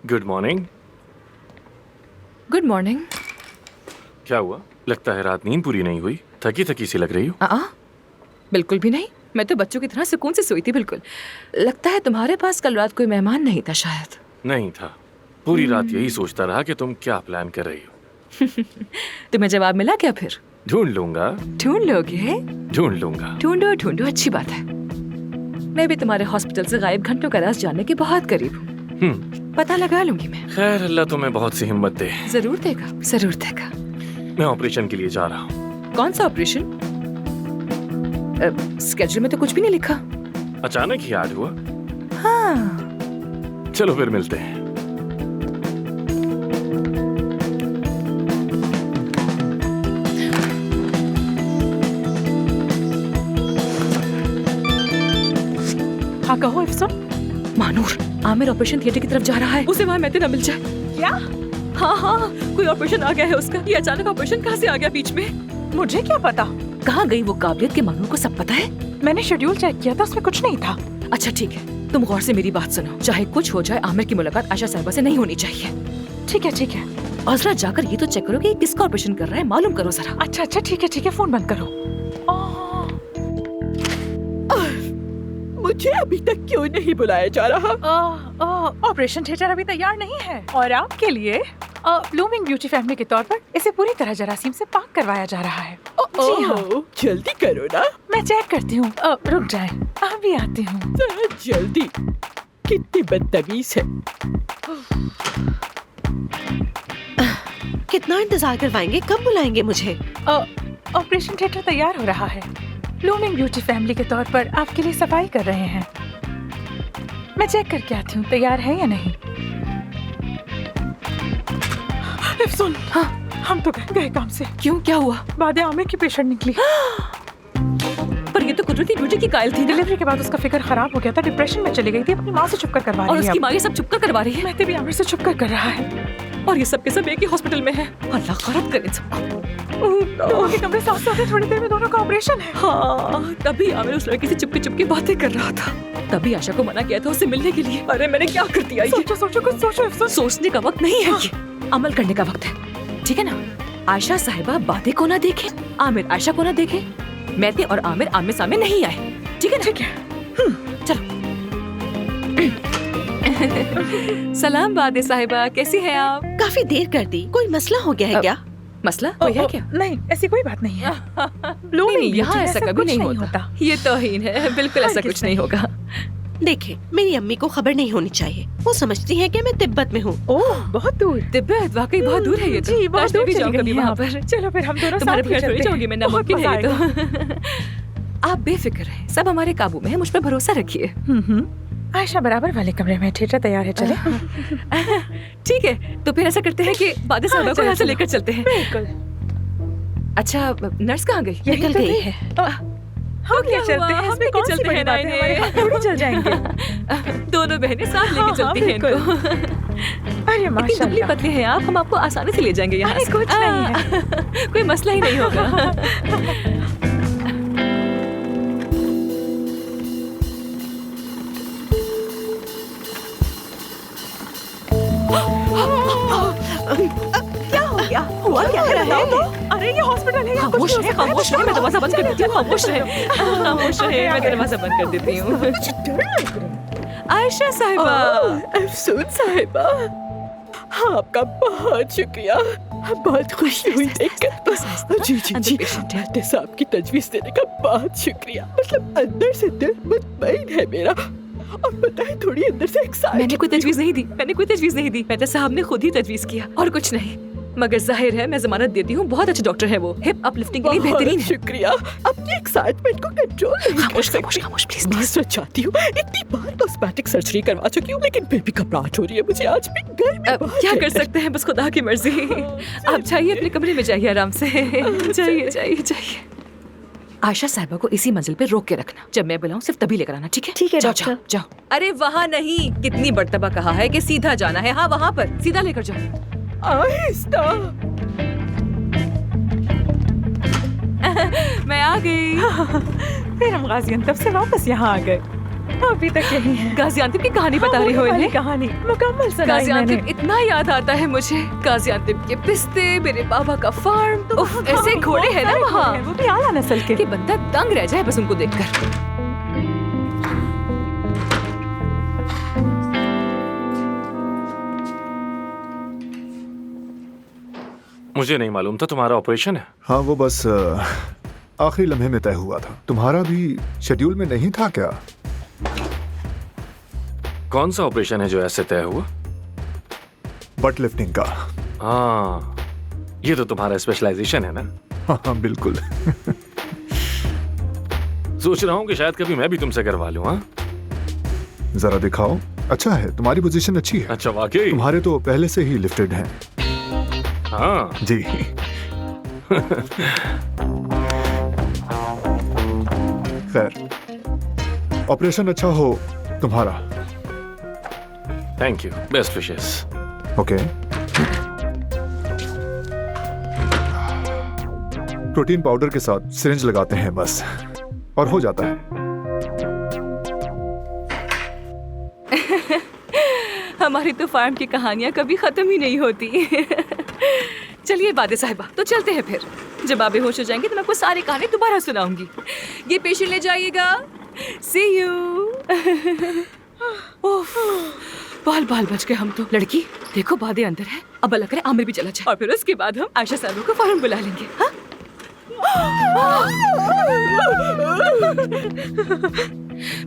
Good morning. Good morning. क्या हुआ? लगता है रात नींद पूरी नहीं हुई, थकी थकी सी लग रही हो। बिल्कुल भी नहीं, मैं तो बच्चों की तरह सुकून से सोई थी। बिल्कुल। लगता है तुम्हारे पास कल रात कोई मेहमान नहीं था शायद। नहीं था, पूरी रात यही सोचता रहा कि तुम क्या प्लान कर रही हो। तुम्हें जवाब मिला क्या फिर? ढूंढ लूंगा। ढूंढ लोगे? ढूंढ लूंगा। ढूंढो ढूंढो, अच्छी बात है। मैं भी तुम्हारे हॉस्पिटल से गायब घंटों का राज जानने के बहुत करीब हूँ। पता लगा लूंगी मैं। खैर, अल्लाह तुम्हें बहुत सी हिम्मत दे। जरूर देगा, जरूर देगा। मैं ऑपरेशन के लिए जा रहा हूँ। कौन सा ऑपरेशन? स्केड्यूल में तो कुछ भी नहीं लिखा। अचानक ही याद हुआ। हाँ। चलो फिर मिलते हैं। हाँ कहो इफ्सन। मानूर, आमिर ऑपरेशन थिएटर की तरफ जा रहा है। उसे वहाँ मैते न मिल जाए। क्या? हाँ, कोई ऑपरेशन आ गया है उसका। ये अचानक ऑपरेशन कहाँ से आ गया बीच में? मुझे क्या पता। कहाँ गई वो काबिलियत के मानूर को सब पता है? मैंने शेड्यूल चेक किया था, उसमें कुछ नहीं था। अच्छा ठीक है, तुम गौर से मेरी बात सुनो। चाहे कुछ हो जाए, आमिर की मुलाकात आयशा साहिबा से नहीं होनी चाहिए। ठीक है ठीक है। और जरा जाकर ये तो चेक करो कि किसका ऑपरेशन कर रहा है, मालूम करो जरा। अच्छा ठीक है, फोन बंद करो। मुझे अभी तक क्यों नहीं बुलाया जा रहा? ऑपरेशन थिएटर अभी तैयार नहीं है और आपके लिए ब्लूमिंग ब्यूटी फैमिली के तौर पर इसे पूरी तरह जरासीम से पाक करवाया जा रहा है। जी हाँ। जल्दी करो ना। मैं चेक करती हूँ। रुक जाए, अभी आती हूँ। जरा जल्दी। कितनी बदतमीज है। कितना इंतजार करवाएंगे? कब बुलाएंगे मुझे? ऑपरेशन थिएटर तैयार हो रहा है। ब्लूमिंग ब्यूटी फैमिली के तौर पर आपके लिए सफाई कर रहे हैं। मैं चेक करके आती हूँ तैयार है या नहीं। सुन, हाँ, हम तो गए काम से। क्यों, क्या हुआ? बाद आमिर की पेशेंट निकली। पर ये तो कुदरती ड्यूटी की कायल थी। डिलीवरी के बाद उसका फिगर खराब हो गया था, डिप्रेशन में चली गई थी, अपनी माँ से छुपकर करवा रही है। और उसकी माँ ये सब छुपकर करवा रही है। मैं भी आमिर से छुपकर कर रहा है। और ये सब के सब एक ही हॉस्पिटल में है। अल्लाह खैरत करे सबको। दोनों के कमरे साथ साथ हैं, थोड़ी देर में दोनों का ऑपरेशन है। हाँ, तभी आमिर उस लड़की से चुपके बातें कर रहा था। तभी आशा को मना किया था उससे मिलने के लिए। अरे मैंने क्या कर दिया? सोचो कुछ सोचो। सोचने का वक्त नहीं है ये, अमल करने का वक्त है। ठीक है ना? आयशा साहिबा बातें को ना देखे, आमिर आयशा को ना देखे, मैते और आमिर आमने सामने नहीं आए। ठीक है ना? ठीक है। चलो। सलाम बादे साहिबा, कैसी हैं आप? काफी देर कर दी, कोई मसला हो गया है क्या? मसला कोई है क्या? नहीं, ऐसी कोई बात नहीं है। नहीं, यहाँ ऐसा कभी नहीं होता। ये तौहीन है, बिल्कुल ऐसा कुछ नहीं होगा। देखे, मेरी अम्मी को खबर नहीं होनी चाहिए। वो समझती है कि मैं तिब्बत में हूँ। ओह, बहुत दूर। तिब्बत वाकई बहुत दूर है ये तो। जी, बहुत दूर चली गई वहाँ पर। चलो फिर हम दोनों तुम्हारे साथ ही बगैर थोड़ी चलते जाऊंगी मैं, नामुमकिन है ये तो। आप बेफिक्र हैं, सब हमारे काबू में है, मुझ पर भरोसा रखिए। आयशा बराबर वाले कमरे में, थिएटर तैयार है, चले? ठीक है, तो फिर ऐसा करते हैं कि बादे साहिबा को यहाँ से लेकर चलते हैं। बिल्कुल। अच्छा, नर्स कहाँ गई? निकल गई है। हम क्या चलते हैं, इसमें कौन सी बड़ी बात है, हमारे हाथ थोड़ी चल जाएंगे। दोनों बहनें साथ लेके चलती हैं इनको। अरे इतनी माशाल्लाह। दुबली पतली हैं आप, हम आपको आसानी से ले जाएंगे यहाँ से। कुछ नहीं है। कोई मसला ही नहीं होगा। क्या हो गया? हुआ क्या है? अरे ये हॉस्पिटल है, यहाँ कुछ खामोश नहीं रहे, हो सकता। खामोश रहे, मैं दरवाजा बंद कर देती हूँ। खामोश रहे, खामोश रहे, मैं दरवाजा बंद कर देती हूँ। मुझे डर लग रहा है। आयशा साहिबा। अफसून साहिबा, आपका बहुत शुक्रिया। बहुत खुशी हुई देखकर। जी डॉक्टर साहब की तजवीज देने का बहुत शुक्रिया। मतलब अंदर से दिल मुतमईन है मेरा। और पता है, थोड़ी अंदर से एक्साइटेड। मैंने कोई तजवीज नहीं दी, मैंने कोई तजवीज नहीं दी। मेहता साहब ने खुद ही तजवीज किया और कुछ नहीं। मगर जाहिर है मैं जमानत देती हूँ, बहुत अच्छे डॉक्टर है वो, हिप अपलिफ्टिंग के लिए बेहतरीन है। शुक्रिया। अपनी एक्साइटमेंट को कंट्रोल नहीं कर सकती। खामोश प्लीज। मैं सच चाहती हूँ, इतनी बार कॉस्मेटिक सर्जरी करवा चुकी हूँ, लेकिन फिर भी घबराहट हो रही है मुझे आज भी। क्या कर सकते हैं, बस खुदा की मर्जी। आप जाइए अपने कमरे में, जाइए आराम से। जाइए। आयशा साहिबा को इसी मंजिल पे रोक के रखना, जब मैं बुलाऊं सिर्फ तभी लेकर आना। ठीक है? ठीक है जाओ। अरे वहाँ नहीं, कितनी मर्तबा कहा है कि सीधा जाना है। हाँ, वहाँ पर सीधा लेकर जाओ। आहिस्ता। मैं आ गई। फिर हम गाजियाबाद से वापस यहाँ आ गए। अभी तक यही है। गाजियांतेप की कहानी बता रही हो वाली इन्हें? कहानी मुकम्मल सुनाई मैंने। गाजियांतेप इतना याद आता है मुझे। गाजियांतेप के पिस्ते, मेरे बाबा का फार्म, उफ, ऐसे घोड़े हैं ना वहाँ वो भी आला नस्ल के। कि बंदा दंग रह जाए बस उनको देखकर। मुझे नहीं मालूम था तुम्हारा ऑपरेशन है। हाँ, वो बस आखिरी लम्हे में तय हुआ था। तुम्हारा भी शेड्यूल में नहीं था क्या? कौन सा ऑपरेशन है जो ऐसे तय हुआ? बट लिफ्टिंग का। हाँ, ये तो तुम्हारा स्पेशलाइजेशन है ना। हाँ बिल्कुल। सोच रहा हूँ कि शायद कभी मैं भी तुमसे करवा लूँ। हाँ, जरा दिखाओ। अच्छा है, तुम्हारी पोजीशन अच्छी है। अच्छा वाकई? तुम्हारे तो पहले से ही लिफ्टेड हैं। हाँ जी। खैर, ऑपरेशन अच्छा हो तुम्हारा। Thank you, best wishes. Okay. Protein powder के साथ सिरिंज लगाते हैं बस, और हो जाता है। हमारी तो फार्म की कहानियां कभी खत्म ही नहीं होती। चलिए बादे साहिबा, तो चलते हैं फिर। जब आप बेहोश हो जाएंगे तो मैं आपको सारी कहानी दोबारा सुनाऊंगी। ये पेशेंट ले जाइएगा। सी यू। बाल बाल बच गए हम तो। लड़की देखो, बादे अंदर है। अब अल्लाह करे आमिर भी चला जाए, और फिर उसके बाद हम आयशा साहब को फौरन बुला लेंगे। हाँ?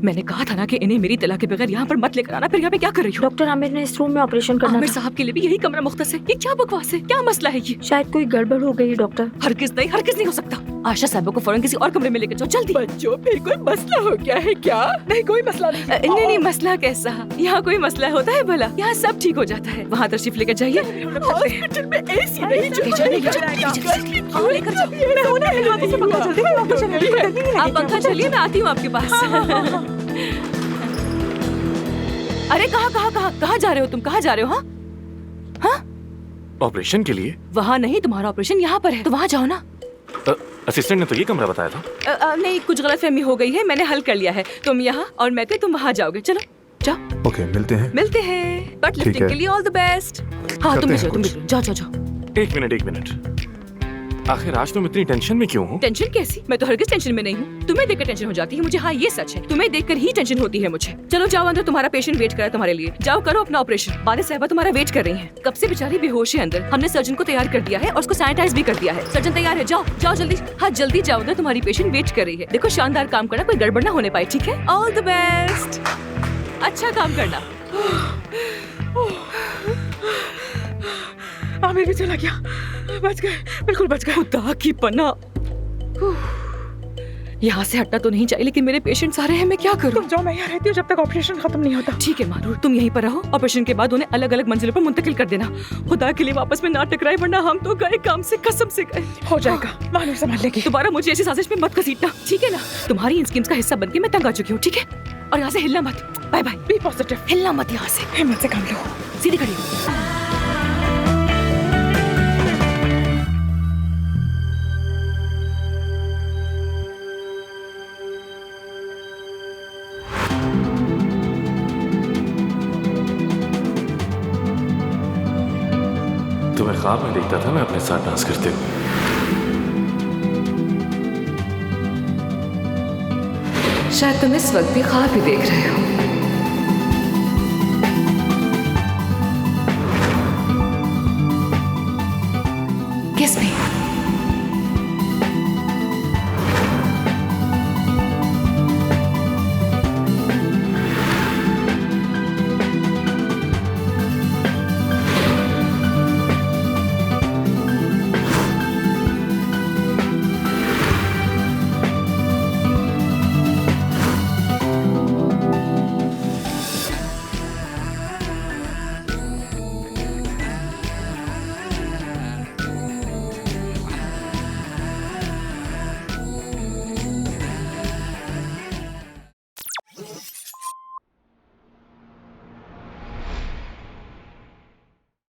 मैंने कहा था ना कि इन्हें मेरी तलाक के बगैर यहाँ पर मत लेकर आना। फिर यहाँ पे क्या कर रही हो? डॉक्टर आमिर ने इस रूम में ऑपरेशन करना आमिर था। साहब के लिए भी यही कमरा मुख्तस है। ये क्या बकवास है? क्या मसला है ये? शायद कोई गड़बड़ हो गई डॉक्टर। हरगिज़ नहीं हो सकता। आयशा साहब को फौरन किसी और कमरे में लेकर जाओ, जल्दी। बच्चों, फिर कोई मसला हो गया है क्या? नहीं, कोई मसला नहीं। नहीं, मसला कैसा? यहाँ कोई मसला होता है भला? यहाँ सब ठीक हो जाता है। वहाँ तशरीफ लेकर जाइए। हॉस्पिटल में एसी नहीं आप पंखा चलिए, मैं आती हूँ आपके पास। अरे कहाँ जा रहे हो तुम? कहाँ जा रहे हो? हाँ, ऑपरेशन के लिए? वहाँ नहीं, तुम्हारा ऑपरेशन यहाँ पर है, तो वहाँ जाओ ना। असिस्टेंट ने तो ये कमरा बताया था। नहीं, कुछ गलतफहमी हो गई है, मैंने हल कर लिया है। तुम यहाँ और मैं तुम वहाँ जाओगे। चलो जाओ। ओके, मिलते हैं। बट ठीक लिफ्टिंग है। के लिए ऑल द बेस्ट। हाँ, तुम भी जाओ, जाओ। एक मिनट। आखिर आज तुम इतनी टेंशन में क्यों हो? टेंशन कैसी? मैं तो हरगिज़ टेंशन में नहीं हूँ। तुम्हें देखकर टेंशन हो जाती है मुझे। हाँ, ये सच है। तुम्हें देखकर ही टेंशन होती है मुझे। चलो जाओ अंदर, तुम्हारा पेशेंट वेट कर रहा है तुम्हारे लिए। जाओ करो अपना ऑपरेशन। बादे साहिबा तुम्हारा वेट कर रही हैं। कब से बेचारी बेहोश है अंदर। हमने सर्जन को तैयार कर दिया है और उसको सैनिटाइज भी कर दिया है। सर्जन तैयार है, जाओ जल्दी। हाँ, जल्दी जाओ अंदर, तुम्हारी पेशेंट वेट कर रही है। देखो, शानदार काम करना, कोई गड़बड़ ना होने पाए, ठीक है? All the best. अच्छा काम करना। आमिर भी चला गया। बच गए, बिल्कुल बच गए। खुदा की पनाह। यहाँ से हटना तो नहीं चाहिए, लेकिन मेरे पेशेंट सारे हैं, मैं क्या करूँ? तुम जाओ, मैं यहाँ रहती हूँ जब तक ऑपरेशन खत्म नहीं होता। ठीक है मानूर, तुम यहीं पर रहो। ऑपरेशन के बाद उन्हें अलग अलग मंजिलों पर मुंतकिल कर देना। खुदा के लिए वापस में ना टकराए, वरना हम तो गए काम से, कसम से गए। हो जाएगा, मानूर संभाल लेगी। दोबारा मुझे ऐसी साजिश में मत घसीटना, ठीक है ना? तुम्हारी इन स्कीम्स का हिस्सा बन के मैं तंग आ चुकी हूँ, ठीक है? और यहाँ से हिलना मत। Bye bye. Be positive. हिलना मत यहाँ से। हिम्मत से काम लो। सीधी खड़ी हो। तुम्हें ख्वाब में देखता था मैं अपने साथ डांस करते हुए। शायद तुम इस वक्त भी ख्वाब ही देख रहे हो।